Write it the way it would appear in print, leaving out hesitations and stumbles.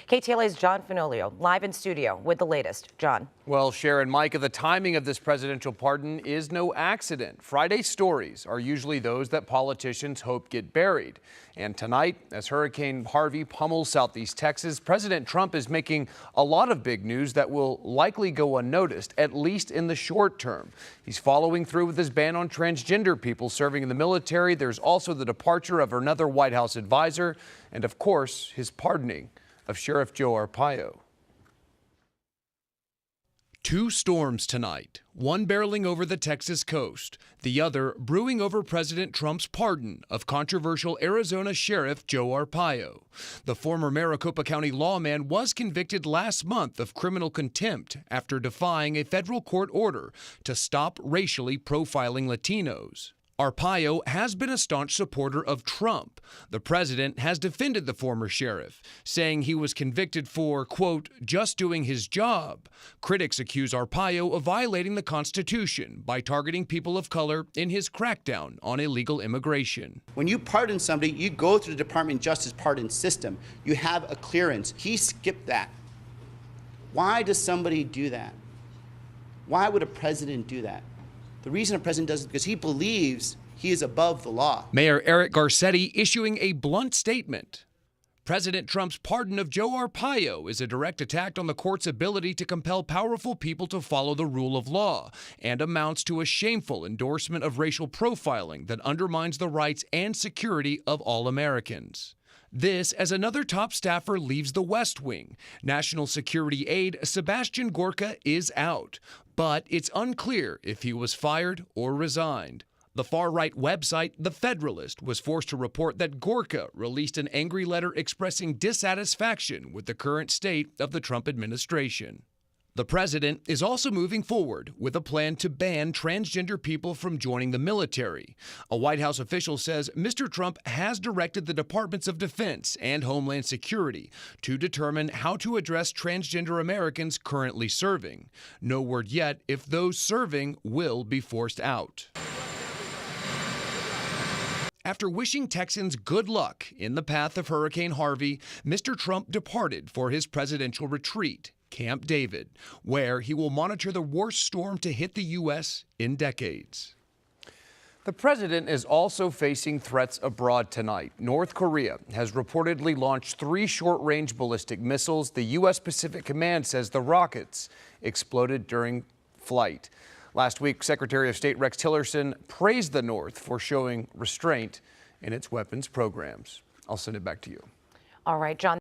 KTLA's John Finolio live in studio with the latest. John. Well, Sharon, Micah, the timing of this presidential pardon is no accident. Friday's stories are usually those that politicians hope get buried. And tonight, as Hurricane Harvey pummels southeast Texas, President Trump is making a lot of big news that will likely go unnoticed, at least in the short term. He's following through with his ban on transgender people serving in the military. There's also the departure of another White House advisor, and of course, his pardoning of Sheriff Joe Arpaio. Two storms tonight, one barreling over the Texas coast, the other brewing over President Trump's pardon of controversial Arizona Sheriff Joe Arpaio. The former Maricopa County lawman was convicted last month of criminal contempt after defying a federal court order to stop racially profiling Latinos. Arpaio has been a staunch supporter of Trump. The president has defended the former sheriff, saying he was convicted for, quote, just doing his job. Critics accuse Arpaio of violating the Constitution by targeting people of color in his crackdown on illegal immigration. When you pardon somebody, you go through the Department of Justice pardon system. You have a clearance. He skipped that. Why does somebody do that? Why would a president do that? The reason a president does it is because he believes he is above the law. Mayor Eric Garcetti issuing a blunt statement. President Trump's pardon of Joe Arpaio is a direct attack on the court's ability to compel powerful people to follow the rule of law and amounts to a shameful endorsement of racial profiling that undermines the rights and security of all Americans. This as another top staffer leaves the West Wing. National Security aide Sebastian Gorka is out, but it's unclear if he was fired or resigned. The far-right website The Federalist was forced to report that Gorka released an angry letter expressing dissatisfaction with the current state of the Trump administration. The president is also moving forward with a plan to ban transgender people from joining the military. A White House official says Mr. Trump has directed the Departments of Defense and Homeland Security to determine how to address transgender Americans currently serving. No word yet if those serving will be forced out. After wishing Texans good luck in the path of Hurricane Harvey, Mr. Trump departed for his presidential retreat, Camp David, where he will monitor the worst storm to hit the U.S. in decades. The president is also facing threats abroad tonight. North Korea has reportedly launched 3 short-range ballistic missiles. The U.S. Pacific Command says the rockets exploded during flight. Last week, Secretary of State Rex Tillerson praised the North for showing restraint in its weapons programs. I'll send it back to you. All right, John.